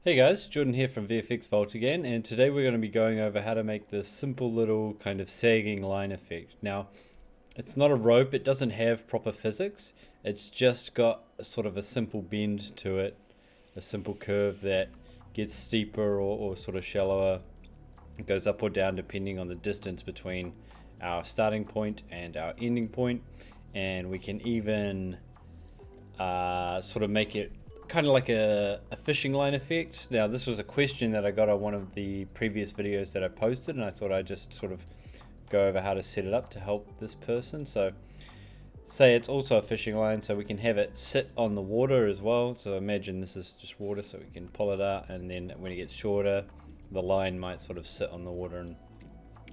Hey guys, Jordan here from VFX Vault again, and today we're going to be going over how to make this simple little kind of sagging line effect. Now, it's not a rope, it doesn't have proper physics, it's just got a sort of a simple bend to it, a simple curve that gets steeper or sort of shallower. It goes up or down depending on the distance between our starting point and our ending point, and we can even sort of make it kind of like a fishing line effect. Now, this was a question that I got on one of the previous videos that I posted, and I thought I'd just sort of go over how to set it up to help this person. So say it's also a fishing line, so we can have it sit on the water as well. So imagine this is just water, so we can pull it out, and then when it gets shorter, the line might sort of sit on the water, and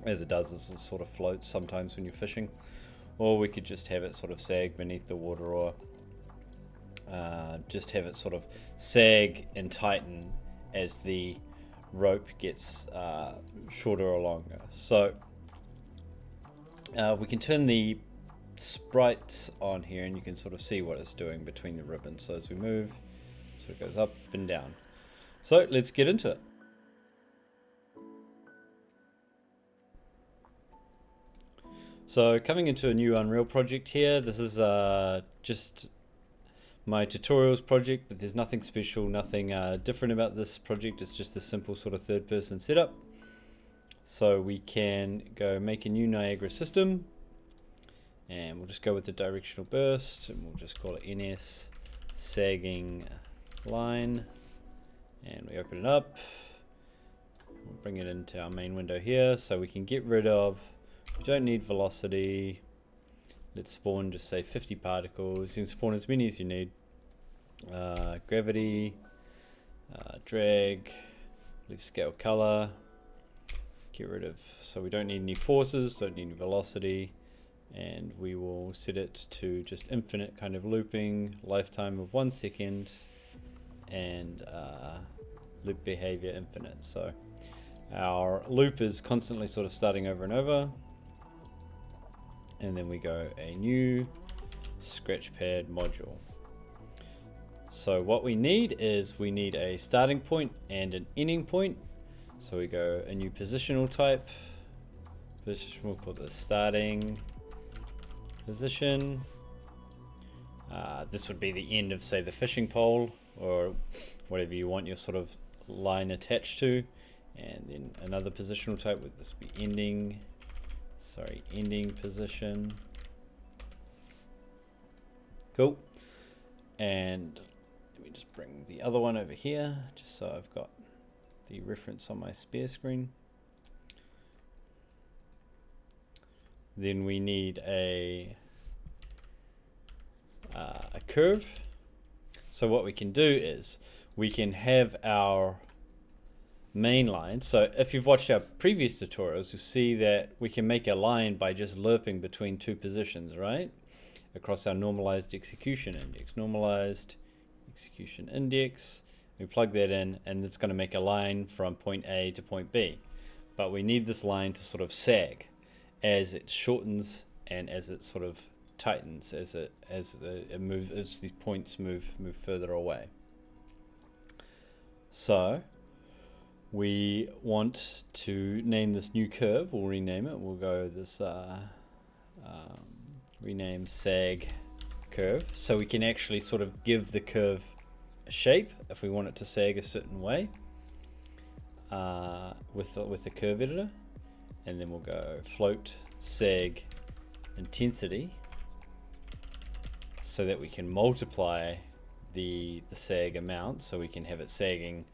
as it does, this sort of floats sometimes when you're fishing. Or we could just have it sort of sag beneath the water, or just have it sort of sag and tighten as the rope gets shorter or longer. So we can turn the sprites on here, and you can sort of see what it's doing between the ribbons. So as we move, so it goes up and down. So let's get into it. So coming into a new Unreal project here, this is just my tutorials project, but there's nothing special, nothing different about this project. It's just a simple sort of third-person setup. So we can go make a new Niagara system, and we'll just go with the directional burst, and we'll just call it NS sagging line, and we open it up. We'll bring it into our main window here, so we can get rid of, we don't need velocity. Let's spawn just say 50 particles. You can spawn as many as you need. Gravity, drag, leave scale color, get rid of, so we don't need any forces, don't need any velocity, and we will set it to just infinite kind of looping, lifetime of 1 second, and loop behavior infinite. So our loop is constantly sort of starting over and over. And then we go a new scratchpad module. So what we need is we need a starting point and an ending point. So we go a new positional type. We'll call this starting position. This would be the end of, say, the fishing pole, or whatever you want your sort of line attached to. And then another positional type, would this be ending position. Cool. And let me just bring the other one over here, just so I've got the reference on my spare screen. Then we need a curve. So what we can do is we can have our main line. So if you've watched our previous tutorials, you'll see that we can make a line by just looping between two positions, right? Across our normalized execution index. Normalized execution index. We plug that in, and it's going to make a line from point A to point B. But we need this line to sort of sag as it shortens and as it sort of tightens, as these points move further away. So we want to name this new curve. We'll rename it. We'll go this rename sag curve, so we can actually sort of give the curve a shape if we want it to sag a certain way with the curve editor. And then we'll go float sag intensity, so that we can multiply the sag amount, so we can have it sagging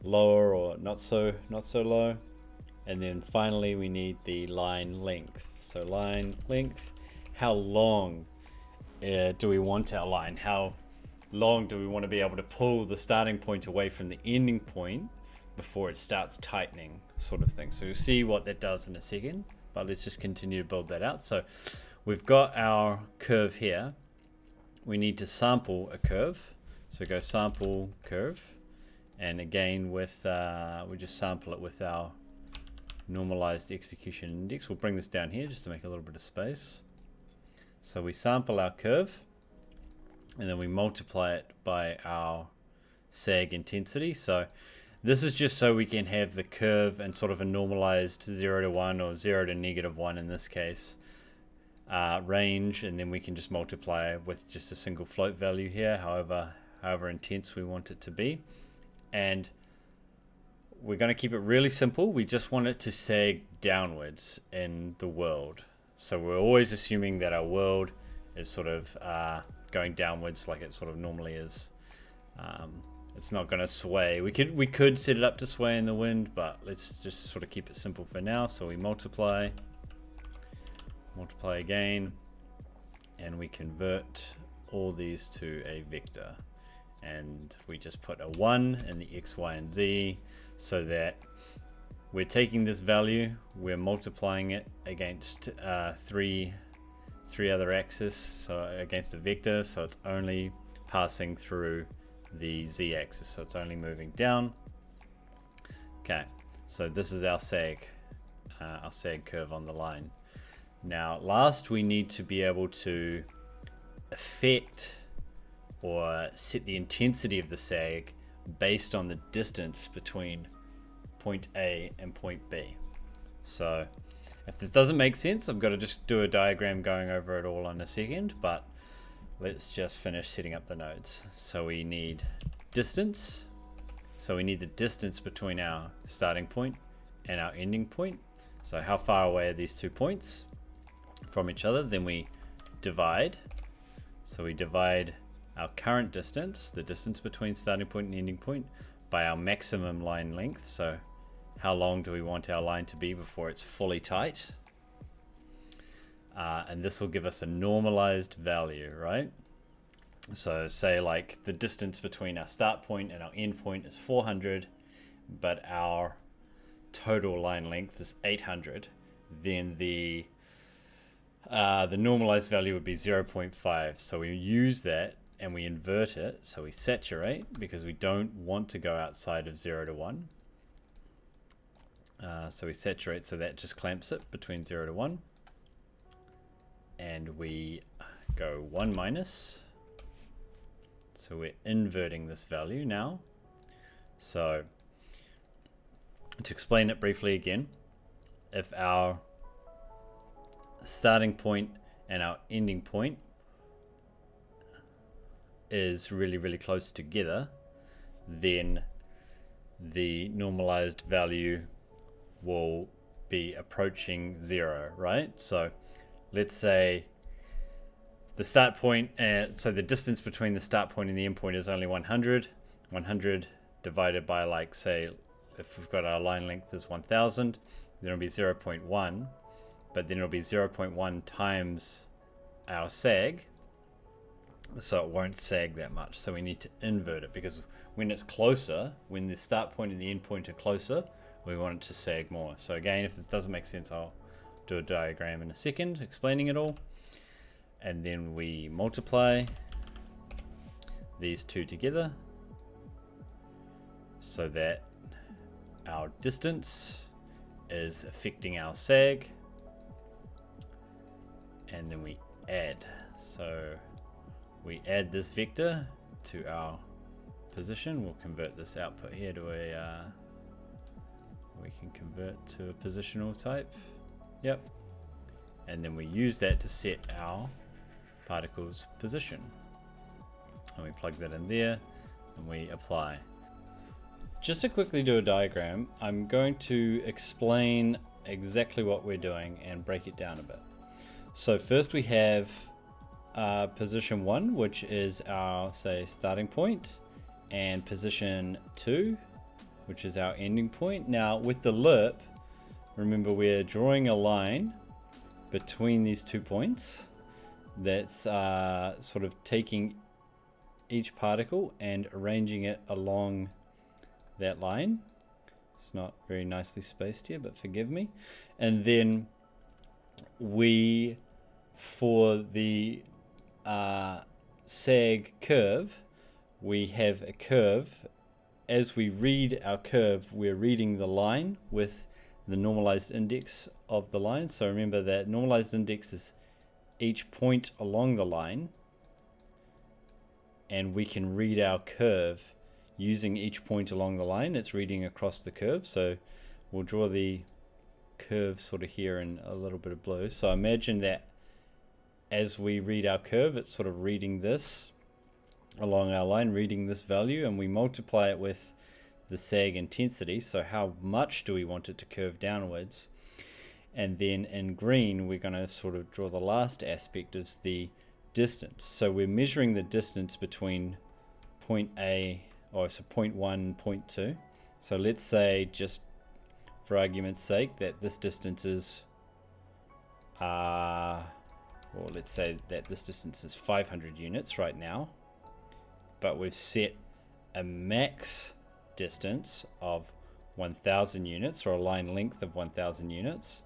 lower or not so low. And then finally we need the line length. So line length, how long do we want our line? How long do we want to be able to pull the starting point away from the ending point before it starts tightening, sort of thing. So you'll see what that does in a second, but let's just continue to build that out. So we've got our curve here. We need to sample a curve. So go sample curve. And again, with we just sample it with our normalized execution index. We'll bring this down here just to make a little bit of space. So we sample our curve, and then we multiply it by our sag intensity. So This is just so we can have the curve and sort of a normalized 0 to 1 or 0 to -1 in this case range, and then we can just multiply with just a single float value here, however intense we want it to be. And we're going to keep it really simple. We just want it to sag downwards in the world. So we're always assuming that our world is sort of going downwards like it sort of normally is. It's not going to sway. We could set it up to sway in the wind, but let's just sort of keep it simple for now. So we multiply again, and we convert all these to a vector. And we just put a 1 in the x, y, and z, so that we're taking this value, we're multiplying it against three other axes, so against a vector, so it's only passing through the z-axis, so it's only moving down. Okay, so this is our sag curve on the line. Now last, we need to be able to affect or set the intensity of the sag based on the distance between point A and point B. So if this doesn't make sense, I'm going to just do a diagram going over it all in a second, but let's just finish setting up the nodes. So we need distance. So we need the distance between our starting point and our ending point. So how far away are these 2 points from each other? Then we divide. So we divide our current distance, the distance between starting point and ending point, by our maximum line length. So how long do we want our line to be before it's fully tight? And this will give us a normalized value, right? So say like the distance between our start point and our end point is 400, but our total line length is 800. Then the normalized value would be 0.5. So we use that and we invert it. So we saturate because we don't want to go outside of 0 to 1. So we saturate, so that just clamps it between 0 to 1. And we go 1 minus. So we're inverting this value now. So to explain it briefly again, if our starting point and our ending point is really, really close together, then the normalized value will be approaching 0, right? So let's say the start point, so the distance between the start point and the end point is only 100. 100 divided by, like, say, if we've got our line length is 1000, then it'll be 0.1, but then it'll be 0.1 times our sag, so it won't sag that much. So we need to invert it, because when it's closer, when the start point and the end point are closer, we want it to sag more. So again, if this doesn't make sense, I'll do a diagram in a second explaining it all. And then we multiply these two together so that our distance is affecting our sag, and then we add. So we add this vector to our position. We'll convert this output here to a we can convert to a positional type. Yep. And then we use that to set our particle's position. And we plug that in there and we apply. Just to quickly do a diagram, I'm going to explain exactly what we're doing and break it down a bit. So first we have position 1, which is our, say, starting point, and position 2, which is our ending point. Now with the lerp, remember we're drawing a line between these 2 points that's sort of taking each particle and arranging it along that line. It's not very nicely spaced here, but forgive me. And then we, for the sag curve, we have a curve. As we read our curve, we're reading the line with the normalized index of the line. So remember that normalized index is each point along the line, and we can read our curve using each point along the line, it's reading across the curve. So we'll draw the curve sort of here in a little bit of blue. So imagine that as we read our curve, it's sort of reading this along our line, reading this value, and we multiply it with the sag intensity. So how much do we want it to curve downwards? And then in green, we're going to sort of draw the last aspect, is the distance. So we're measuring the distance between point A, or so point 1, point 2. So let's say, just for argument's sake, that this distance is, or let's say that this distance is 500 units right now, but we've set a max distance of 1000 units, or a line length of 1000 units.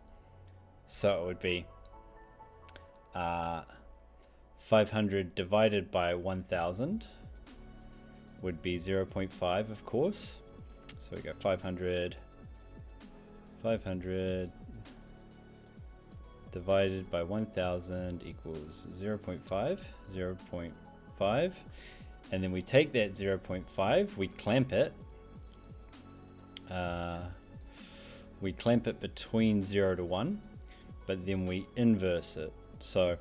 So it would be 500 divided by 1000 would be 0.5, of course. So we go 500 divided by 1000 equals 0.5, and then we take that 0.5, we clamp it between 0 to 1, but then we inverse it. So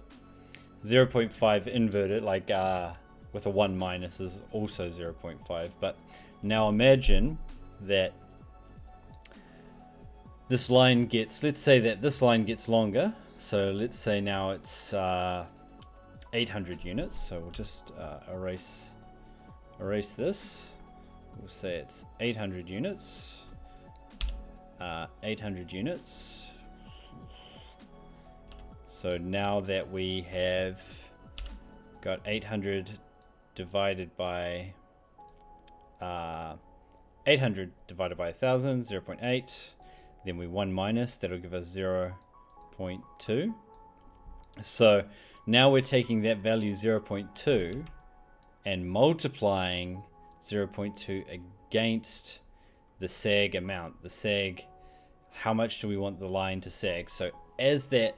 0.5 inverted, like with a 1 minus, is also 0.5. But now imagine that this line gets, let's say that this line gets longer. So let's say now it's 800 units. So we'll just erase this. We'll say it's 800 units. 800 units. So now that we have got 800 divided by 800 divided by 1000, 0.8. Then we 1 minus, that'll give us 0.2. So now we're taking that value 0.2 and multiplying 0.2 against the sag amount. The sag, how much do we want the line to sag? So as that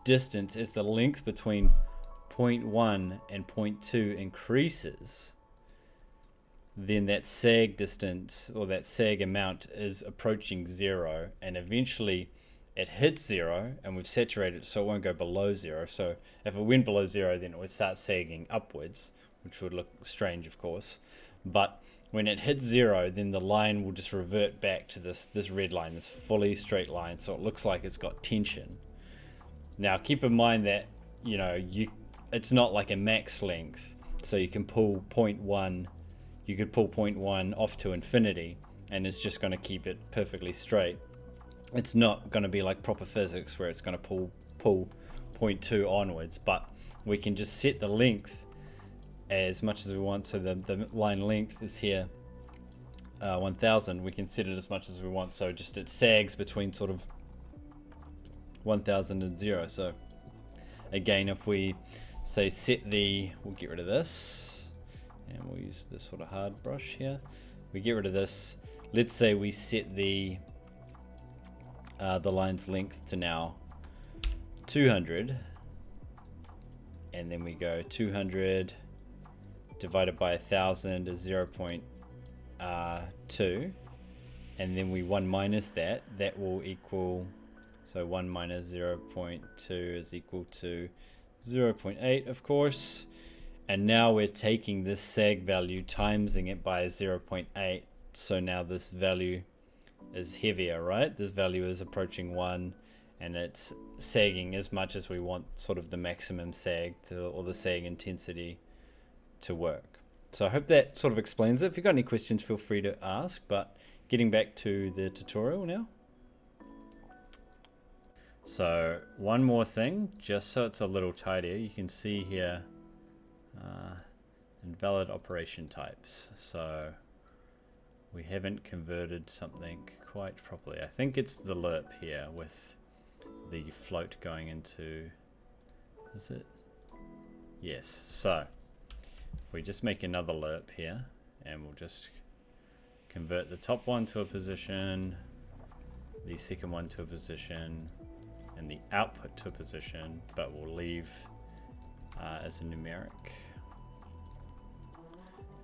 distance, as the length between 0.1 and 0.2 increases, then that sag distance, or that sag amount, is approaching 0, and eventually it hits 0, and we've saturated it so it won't go below 0. So if it went below 0, then it would start sagging upwards, which would look strange, of course. But when it hits 0, then the line will just revert back to this red line, this fully straight line, so it looks like it's got tension. Now keep in mind that, you know, it's not like a max length, so you can pull 0.1, you could pull 0.1 off to infinity and it's just going to keep it perfectly straight. It's not going to be like proper physics where it's going to pull 0.2 onwards, but we can just set the length as much as we want. So the line length is here 1000. We can set it as much as we want, so just it sags between sort of 1000 and 0. So again, if we say we'll get rid of this and we'll use this sort of hard brush here. We get rid of this. Let's say we set the line's length to now 200, and then we go 200 divided by 1000 is 0.2, and then we 1 minus that will equal, so 1 minus 0.2 is equal to 0.8, of course. And now we're taking this sag value, timesing it by 0.8. So now this value is heavier, right? This value is approaching 1, and it's sagging as much as we want sort of the maximum sag or the sag intensity to work. So I hope that sort of explains it. If you've got any questions, feel free to ask. But getting back to the tutorial now. So one more thing, just so it's a little tidier, you can see here invalid operation types. So we haven't converted something quite properly. I think it's the lerp here with the float going into, is it? Yes. So if we just make another lerp here, and we'll just convert the top one to a position, the second one to a position, and the output to a position, but we'll leave as a numeric.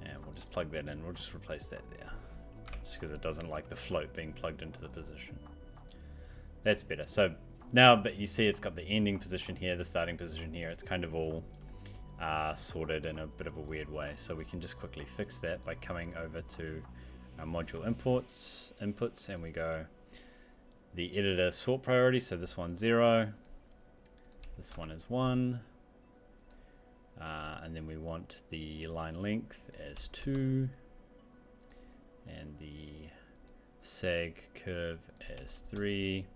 And we'll just plug that in. We'll just replace that there. Just because it doesn't like the float being plugged into the position. That's better. So now, but you see it's got the ending position here, the starting position here. It's kind of all sorted in a bit of a weird way. So we can just quickly fix that by coming over to our module inputs, and we go the editor sort priority. So this one's 0. This one is 1. And then we want the line length as 2. And the sag curve as 3.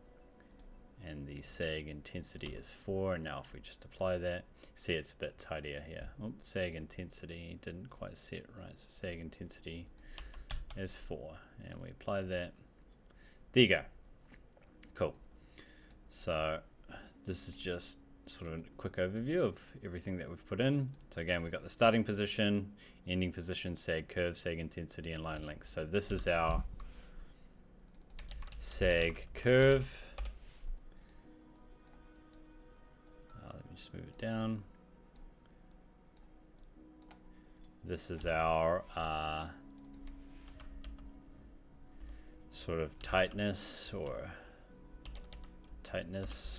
And the sag intensity is 4. And now if we just apply that, see it's a bit tidier here. Oops, sag intensity didn't quite set right. So sag intensity is 4. And we apply that. There you go. Cool. So this is just sort of a quick overview of everything that we've put in. So again, we've got the starting position, ending position, sag curve, sag intensity, and line length. So this is our sag curve. Let me just move it down. This is our sort of tightness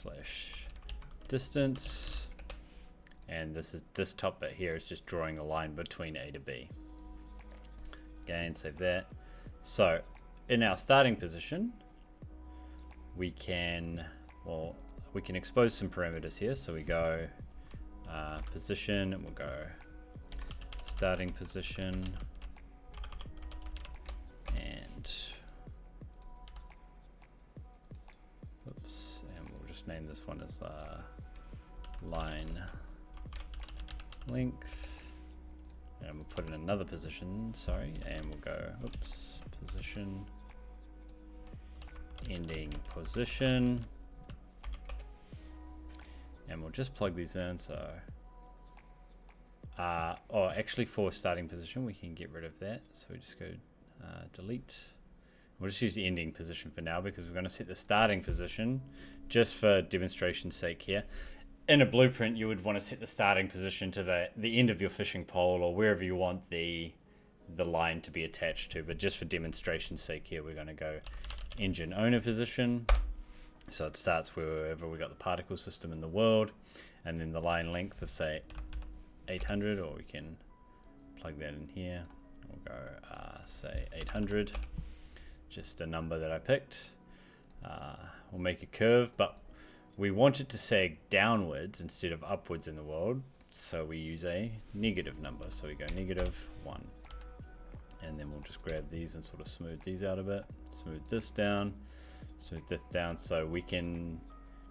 slash distance, and this top bit here is just drawing a line between A to B. Again, save that. So in our starting position, we can expose some parameters here. So we go position, and we'll go starting position, and we'll just name this one as line length, and we'll put in another position, and we'll go position, ending position, and we'll just plug these in. So actually for starting position we can get rid of that, so we just go delete. We'll just use the ending position for now because we're going to set the starting position just for demonstration's sake here. In a blueprint, you would want to set the starting position to the end of your fishing pole or wherever you want the line to be attached to. But just for demonstration's sake here, we're going to go engine owner position. So it starts wherever we got the particle system in the world, and then the line length of say 800, or we can plug that in here. We'll go say 800. Just a number that I picked. We'll make a curve, but we want it to sag downwards instead of upwards in the world, so we use a negative number. So we go -1, and then we'll just grab these and sort of smooth these out a bit, smooth this down, so we can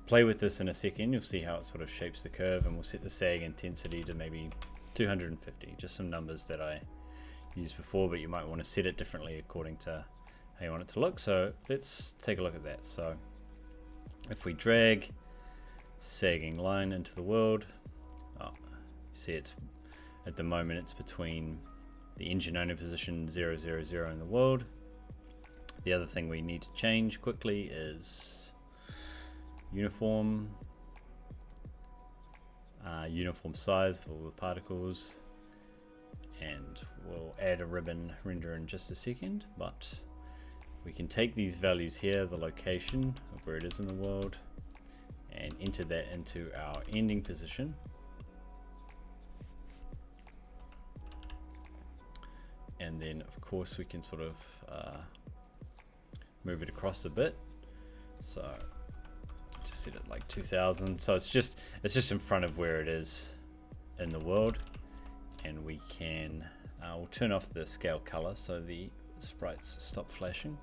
play with this in a second. You'll see how it sort of shapes the curve, and we'll set the sag intensity to maybe 250, just some numbers that I used before, but you might want to set it differently according to how you want it to look. So let's take a look at that. So if we drag sagging line into the world, see it's at the moment it's between the engine owner position 0, 0, 0 in the world. The other thing we need to change quickly is uniform size for all the particles, and we'll add a ribbon render in just a second, but we can take these values here, the location of where it is in the world, and enter that into our ending position. And then of course we can sort of move it across a bit. So just set it like 2000. So it's just in front of where it is in the world. And we can we'll turn off the scale color so the sprites stop flashing.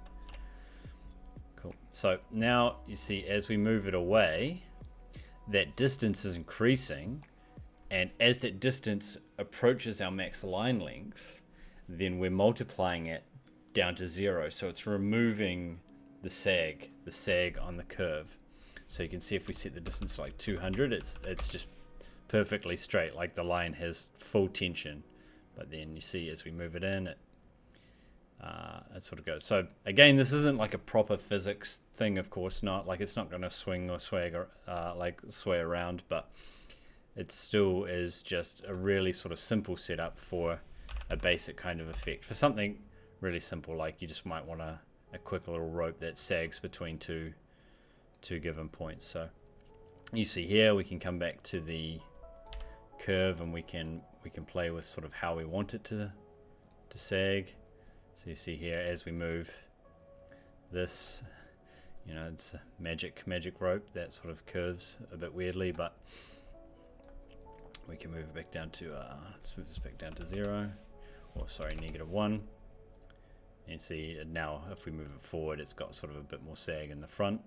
Cool. So now you see as we move it away, that distance is increasing, and as that distance approaches our max line length, then we're multiplying it down to 0. So it's removing the sag on the curve. So you can see if we set the distance to like 200, it's just perfectly straight, like the line has full tension. But then you see as we move it in, it sort of goes. So again, this isn't like a proper physics thing, of course not. Like it's not going to swing or sway around, but it still is just a really sort of simple setup for a basic kind of effect. For something really simple, like you just might want a quick little rope that sags between two given points. So you see here, we can come back to the curve and we can play with sort of how we want it to sag. So you see here, as we move this, you know, it's a magic rope that sort of curves a bit weirdly, but we can move it back down to let's move this back down to 0, or sorry, -1. And see now, if we move it forward, it's got sort of a bit more sag in the front,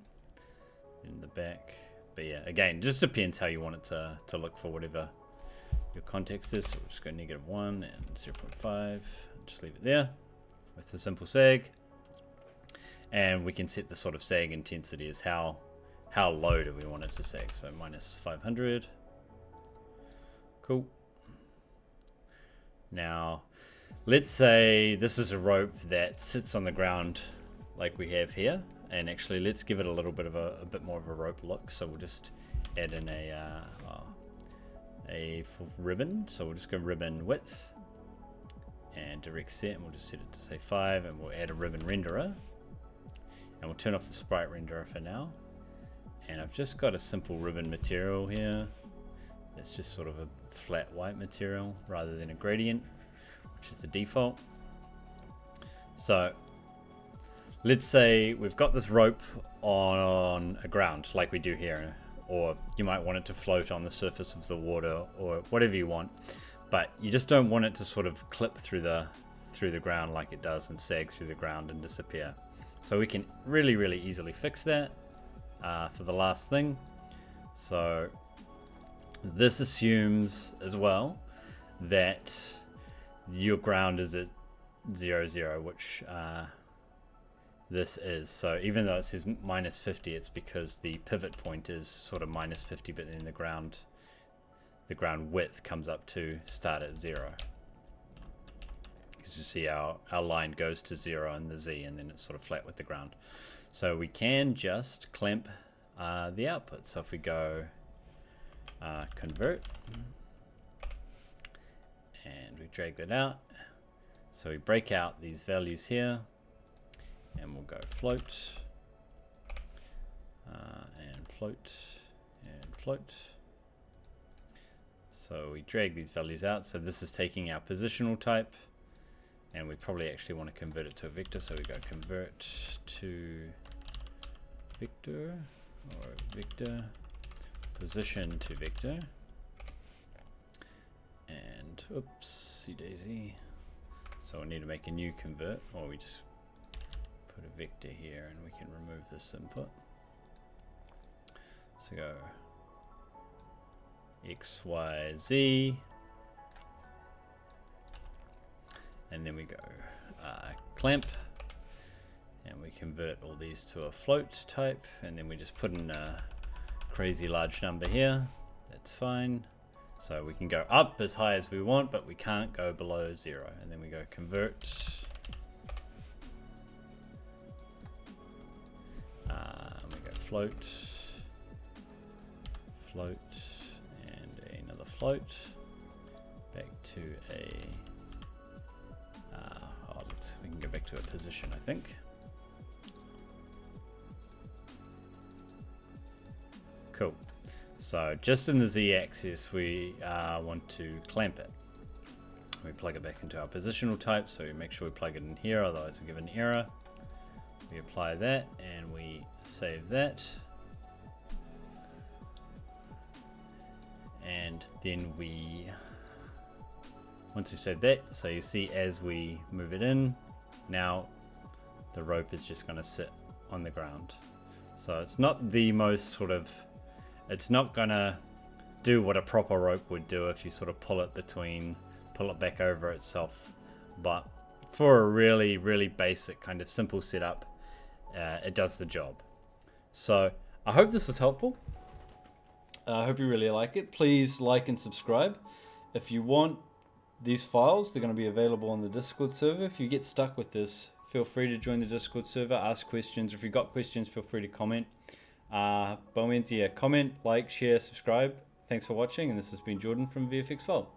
in the back. But yeah, again, it just depends how you want it to look for whatever your context is. So we'll just go -1 and 0.5, just leave it there with the simple sag. And we can set the sort of sag intensity as how low do we want it to sag. So -500. Cool. Now, let's say this is a rope that sits on the ground like we have here, and actually let's give it a little bit of a bit more of a rope look. So we'll just add in a ribbon. So we'll just go ribbon width and direct set, and we'll just set it to say 5, and we'll add a ribbon renderer, and we'll turn off the sprite renderer for now. And I've just got a simple ribbon material here. It's just sort of a flat white material rather than a gradient, which is the default. So let's say we've got this rope on a ground like we do here, or you might want it to float on the surface of the water, or whatever you want, but you just don't want it to sort of clip through the ground like it does and sag through the ground and disappear. So we can really easily fix that for the last thing. So this assumes as well that your ground is at 0, 0, which this is. So even though it says -50, it's because the pivot point is sort of -50, but then the ground width comes up to start at 0. Because you see our line goes to 0 in the Z, and then it's sort of flat with the ground. So we can just clamp the output. So if we go convert, and we drag that out, so we break out these values here, and we'll go float, and float, and float. So we drag these values out. So this is taking our positional type, and we probably actually want to convert it to a vector. So we go convert to vector, or vector, position to vector, and oopsie daisy. So we need to make a new convert, or we just put a vector here and we can remove this input. So go X, Y, Z, and then we go clamp, and we convert all these to a float type, and then we just put in a crazy large number here. That's fine. So we can go up as high as we want, but we can't go below 0. And then we go convert, we go float, float, and another float, back to a we can go back to a position, I think. Cool. So just in the Z-axis, we want to clamp it. We plug it back into our positional type, so we make sure we plug it in here, otherwise we give an error. We apply that, and we save that. And then once we save that, so you see as we move it in, now the rope is just going to sit on the ground. So it's not the most sort of, it's not going to do what a proper rope would do if you sort of pull it back over itself. But for a really basic kind of simple setup, it does the job. So I hope this was helpful. I hope you really like it. Please like and subscribe. If you want these files, they're going to be available on the Discord server. If you get stuck with this, feel free to join the Discord server, ask questions. If you've got questions, feel free to comment. Comment, like, share, subscribe. Thanks for watching, and this has been Jordan from VFX File.